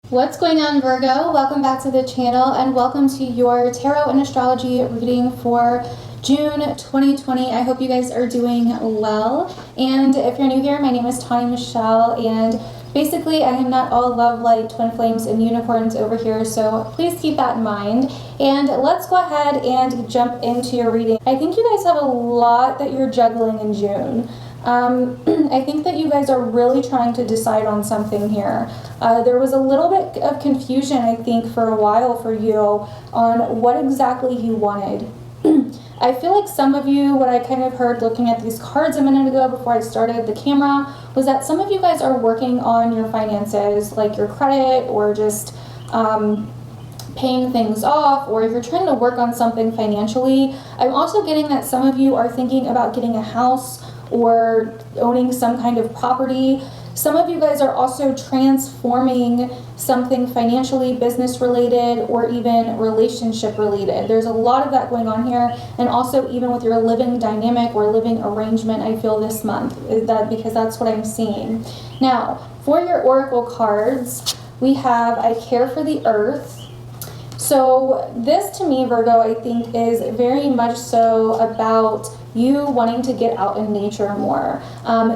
What's going on, Virgo? Welcome back to the channel and welcome to your tarot and astrology reading for June 2020. I hope you guys are doing well. And if you're new here, my name is Tawny Michelle, and basically I am not all love, light, twin flames, and unicorns over here, so please keep that in mind. And let's go ahead and jump into your reading. I think you guys have a lot that you're juggling in June. I think that you guys are really trying to decide on something here. There was a little bit of confusion, I think, for a while for you on what exactly you wanted. I feel like some of you, what I kind of heard looking at these cards a minute ago before I started the camera, was that some of you guys are working on your finances, like your credit, or just paying things off, or if you're trying to work on something financially. I'm also getting that some of you are thinking about getting a house or owning some kind of property. Some of you guys are also transforming something financially, business related, or even relationship related. There's a lot of that going on here, and also even with your living dynamic or living arrangement, I feel this month, because that's what I'm seeing. Now, for your oracle cards, we have I care for the earth. So this, to me, Virgo, I think is very much so about you wanting to get out in nature more,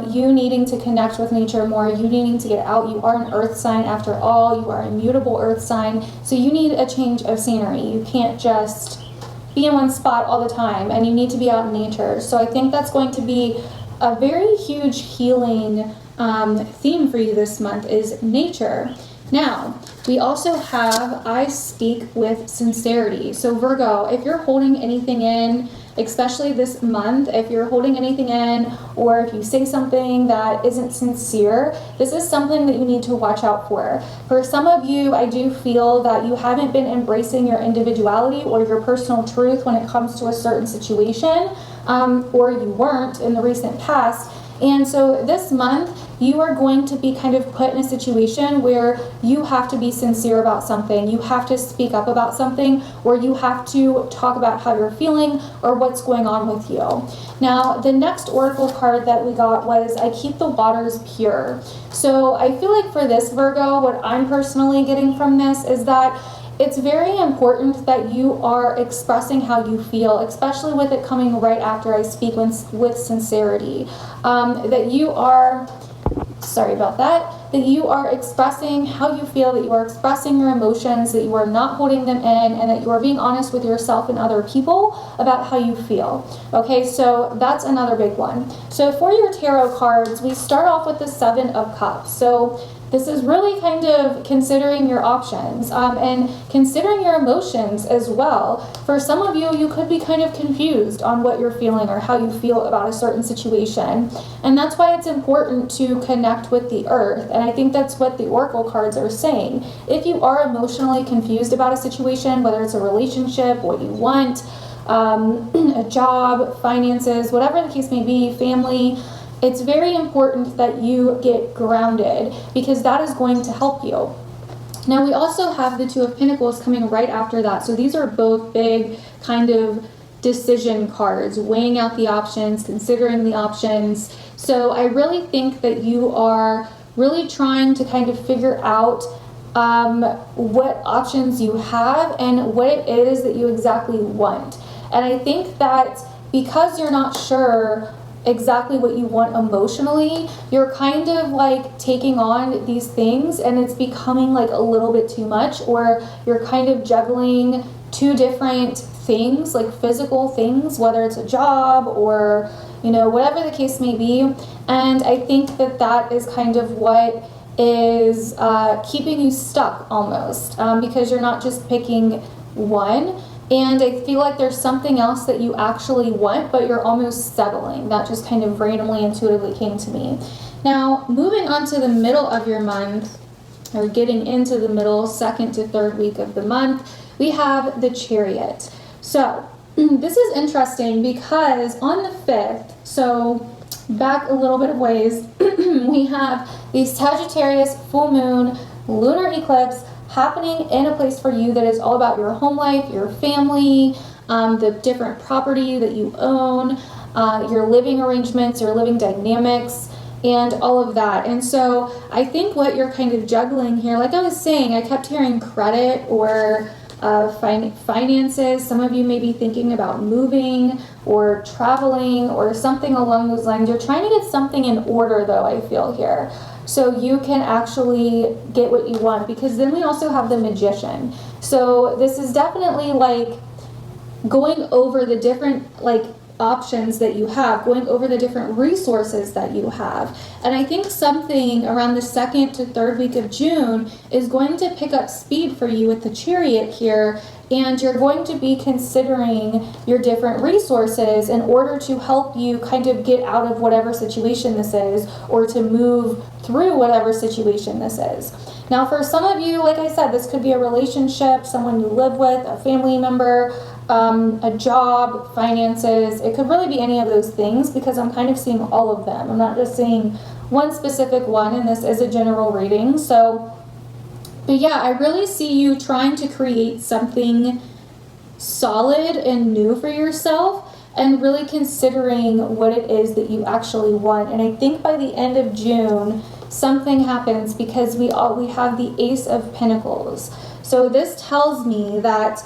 you needing to connect with nature more, you needing to get out. You are an earth sign after all. You are a mutable earth sign, so you need a change of scenery. You can't just be in one spot all the time, and you need to be out in nature. So I think that's going to be a very huge healing theme for you this month, is nature. Now, we also have I speak with sincerity. So Virgo, if you're holding anything in, especially this month, if you're holding anything in, or if you say something that isn't sincere, this is something that you need to watch out for. For some of you, I do feel that you haven't been embracing your individuality or your personal truth when it comes to a certain situation, or you weren't in the recent past. And so this month, you are going to be kind of put in a situation where you have to be sincere about something. You have to speak up about something, or you have to talk about how you're feeling or what's going on with you. Now, the next oracle card that we got was I keep the waters pure. So I feel like for this, Virgo, what I'm personally getting from this is that it's very important that you are expressing how you feel, especially with it coming right after I speak with sincerity. That you are, sorry about that you are expressing how you feel, that you are expressing your emotions, that you are not holding them in, and that you are being honest with yourself and other people about how you feel. Okay, so that's another big one. So for your tarot cards, we start off with the Seven of Cups. So this is really kind of considering your options and considering your emotions as well. For some of you, you could be kind of confused on what you're feeling or how you feel about a certain situation. And that's why it's important to connect with the earth. And I think that's what the oracle cards are saying. If you are emotionally confused about a situation, whether it's a relationship, what you want, a job, finances, whatever the case may be, family, it's very important that you get grounded, because that is going to help you. Now, we also have the Two of Pentacles coming right after that. So these are both big kind of decision cards, weighing out the options, considering the options. So I really think that you are really trying to kind of figure out what options you have and what it is that you exactly want. And I think that because you're not sure exactly what you want emotionally, you're kind of like taking on these things and it's becoming like a little bit too much, or you're kind of juggling two different things, like physical things, whether it's a job or, you know, whatever the case may be. And I think that that is kind of what is keeping you stuck almost, because you're not just picking one. And I feel like there's something else that you actually want, but you're almost settling. That just kind of randomly, intuitively came to me. Now, moving on to the middle of your month, or getting into the middle, second to third week of the month, we have the Chariot. So this is interesting because on the 5th, so back a little bit of ways, we have the Sagittarius full moon, lunar eclipse, happening in a place for you that is all about your home life, your family, the different property that you own, your living arrangements, your living dynamics. and all of that. And so I think what you're kind of juggling here, like I was saying, I kept hearing credit or finances. Some of you may be thinking about moving or traveling or something along those lines. You're trying to get something in order, though, I feel here, so you can actually get what you want, because then we also have the Magician. So this is definitely like going over the different like options that you have, going over the different resources that you have. And I think something around the 2nd to 3rd week of June is going to pick up speed for you with the Chariot here, and you're going to be considering your different resources in order to help you kind of get out of whatever situation this is, or to move through whatever situation this is. Now, for some of you, like I said, this could be a relationship, someone you live with, a family member, a job, finances. It could really be any of those things, because I'm kind of seeing all of them. I'm not just seeing one specific one, and this is a general reading. So, but yeah, I really see you trying to create something solid and new for yourself, and really considering what it is that you actually want. And I think by the end of June, something happens, because we have the Ace of Pentacles. So this tells me that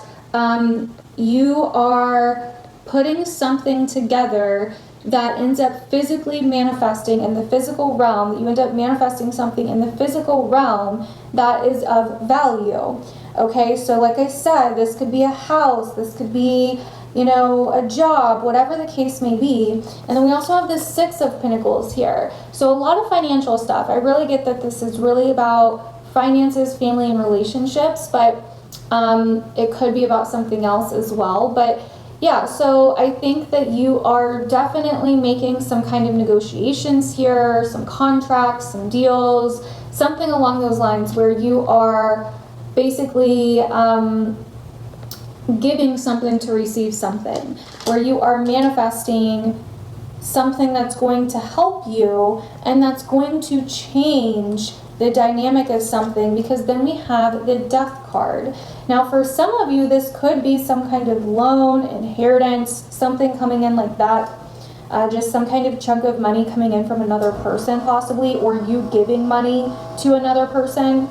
you are putting something together that ends up physically manifesting in the physical realm, that you end up manifesting something in the physical realm that is of value. Okay, so like I said, this could be a house, this could be, you know, a job, whatever the case may be. And then we also have the 6 of Pentacles here. So a lot of financial stuff. I really get that this is really about finances, family, and relationships, but it could be about something else as well. But yeah, so I think that you are definitely making some kind of negotiations here, some contracts, some deals, something along those lines, where you are basically giving something to receive something, where you are manifesting something that's going to help you and that's going to change the dynamic of something, because then we have the Death card. Now, for some of you, this could be some kind of loan, inheritance, something coming in like that. Just some kind of chunk of money coming in from another person, possibly, or you giving money to another person.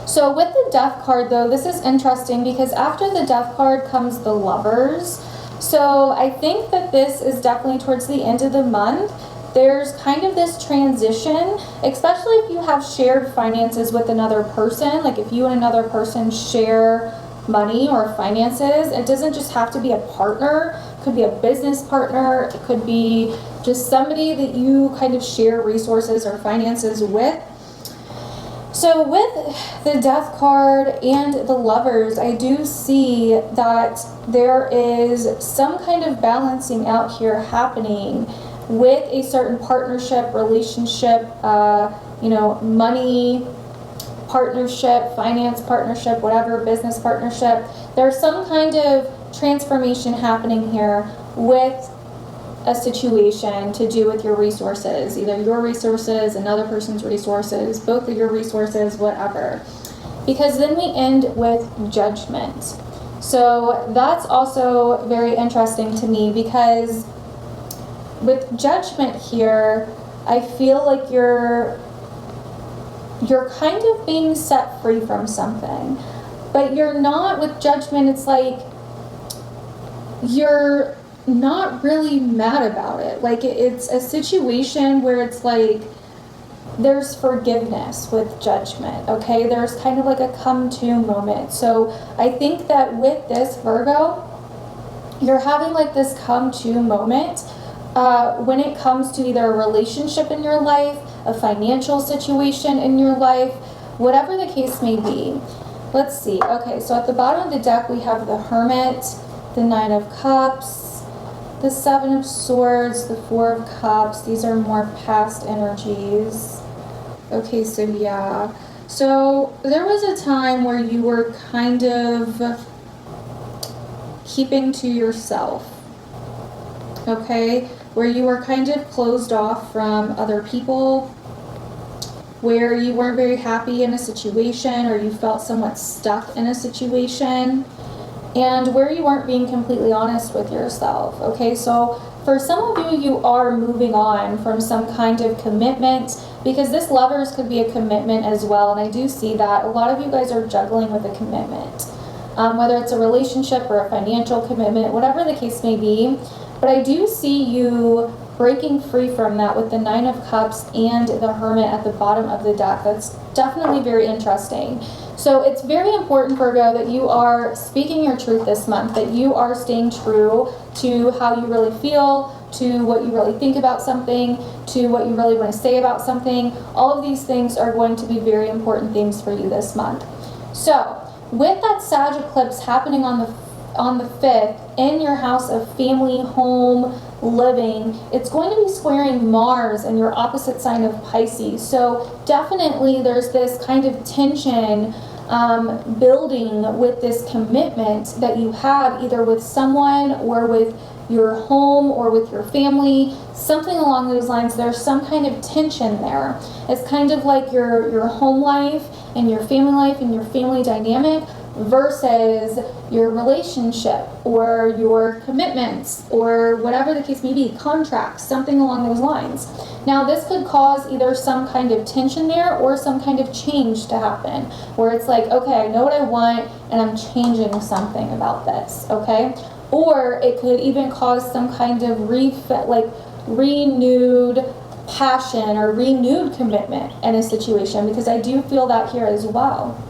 So with the Death card, though, this is interesting, because after the Death card comes the Lovers. So I think that this is definitely towards the end of the month. There's kind of this transition, especially if you have shared finances with another person. Like if you and another person share money or finances, it doesn't just have to be a partner. It could be a business partner. It could be just somebody that you kind of share resources or finances with. So with the Death card and the Lovers, I do see that there is some kind of balancing out here happening with a certain partnership, relationship, money partnership, finance partnership, whatever, business partnership. There's some kind of transformation happening here with a situation to do with your resources, either your resources, another person's resources, both of your resources, whatever. Because then we end with Judgment. So that's also very interesting to me, because with Judgment here, I feel like you're kind of being set free from something, but you're not. With Judgment, it's like you're not really mad about it. Like it's a situation where it's like there's forgiveness with Judgment. Okay, there's kind of like a come to moment. So I think that with this, Virgo, you're having like this come to moment when it comes to either a relationship in your life, a financial situation in your life, whatever the case may be. Let's see. Okay, so at the bottom of the deck we have the Hermit, the Nine of Cups, the Seven of Swords, the Four of Cups. These are more past energies. Okay, so yeah. So there was a time where you were kind of keeping to yourself. Okay, where you were kind of closed off from other people, where you weren't very happy in a situation, or you felt somewhat stuck in a situation, and where you weren't being completely honest with yourself. Okay, so For some of you, you are moving on from some kind of commitment, because this Lovers could be a commitment as well, and I do see that. A lot of you guys are juggling with a commitment, whether it's a relationship or a financial commitment, whatever the case may be. But I do see you breaking free from that with the Nine of Cups and the Hermit at the bottom of the deck. That's definitely very interesting. So it's very important, Virgo, that you are speaking your truth this month, that you are staying true to how you really feel, to what you really think about something, to what you really want to say about something. All of these things are going to be very important things for you this month. So with that Sag eclipse happening on the 5th in your house of family, home, living, it's going to be squaring Mars and your opposite sign of Pisces. So definitely there's this kind of tension building with this commitment that you have either with someone or with your home or with your family, something along those lines. There's some kind of tension there. It's kind of like your home life and your family dynamic versus your relationship or your commitments or whatever the case may be, contracts, something along those lines. Now this could cause either some kind of tension there or some kind of change to happen, where it's like, okay, I know what I want and I'm changing something about this, okay? Or it could even cause some kind of renewed passion or renewed commitment in a situation, because I do feel that here as well.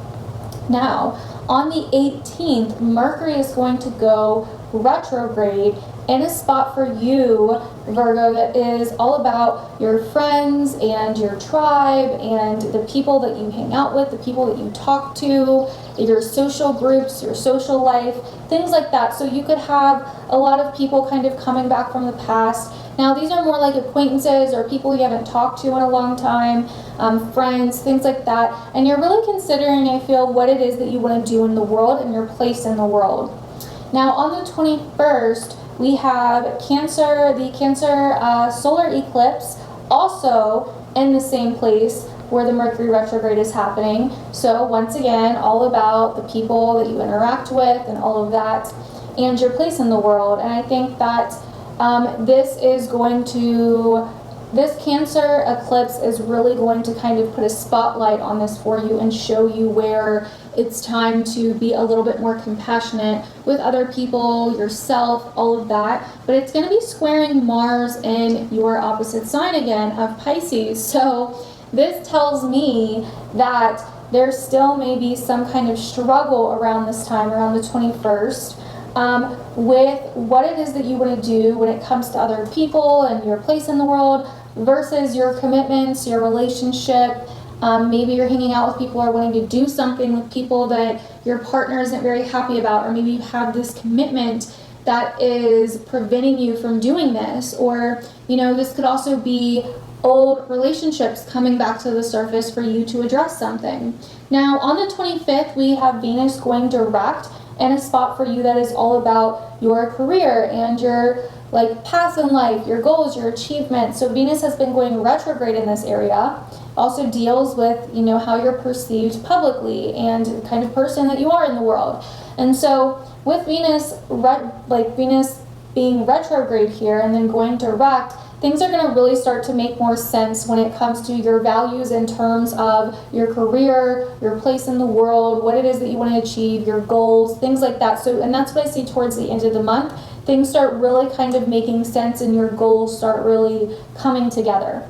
Now, on the 18th, Mercury is going to go retrograde in a spot for you, Virgo, that is all about your friends and your tribe and the people that you hang out with, the people that you talk to, your social groups, your social life, things like that. So you could have a lot of people kind of coming back from the past. Now these are more like acquaintances or people you haven't talked to in a long time, friends, things like that. And you're really considering, I feel, what it is that you want to do in the world and your place in the world. Now on the 21st, we have Cancer, the Cancer solar eclipse, also in the same place where the Mercury retrograde is happening. So once again, all about the people that you interact with and all of that, and your place in the world. And I think that this Cancer eclipse is really going to kind of put a spotlight on this for you and show you where it's time to be a little bit more compassionate with other people, yourself, all of that. But it's going to be squaring Mars in your opposite sign again of Pisces. So this tells me that there still may be some kind of struggle around this time, around the 21st, with what it is that you want to do when it comes to other people and your place in the world versus your commitments, your relationship. Maybe you're hanging out with people or wanting to do something with people that your partner isn't very happy about, or maybe you have this commitment that is preventing you from doing this. Or, you know, this could also be old relationships coming back to the surface for you to address something. Now, on the 25th, we have Venus going direct in a spot for you that is all about your career and your path in life, your goals, your achievements. So Venus has been going retrograde in this area. Also deals with, you know, how you're perceived publicly and the kind of person that you are in the world. And so with Venus, Venus being retrograde here and then going direct, things are going to really start to make more sense when it comes to your values in terms of your career, your place in the world, what it is that you want to achieve, your goals, things like that. So, and that's what I see towards the end of the month. Things start really kind of making sense and your goals start really coming together.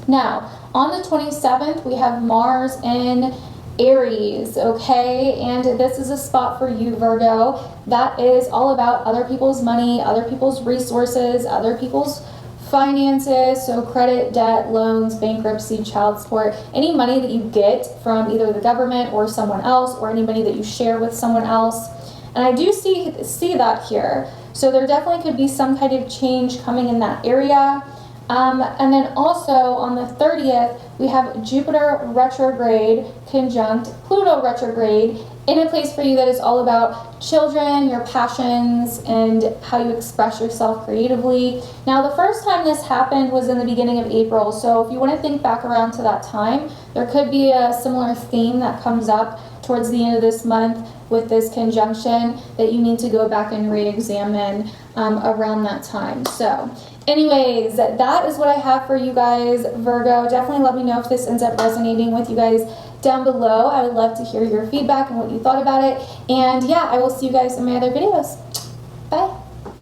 Now, on the 27th, we have Mars in Aries, okay? And this is a spot for you, Virgo, that is all about other people's money, other people's resources, other people's finances, so credit, debt, loans, bankruptcy, child support, any money that you get from either the government or someone else, or any money that you share with someone else. And I do see that here. So there definitely could be some kind of change coming in that area. And then also on the 30th, we have Jupiter retrograde conjunct Pluto retrograde in a place for you that is all about children, your passions, and how you express yourself creatively. Now, the first time this happened was in the beginning of April, so if you want to think back around to that time, there could be a similar theme that comes up towards the end of this month with this conjunction that you need to go back and re-examine around that time. So anyways, that is what I have for you guys, Virgo. Definitely let me know if this ends up resonating with you guys down below. I would love to hear your feedback and what you thought about it. And yeah, I will see you guys in my other videos.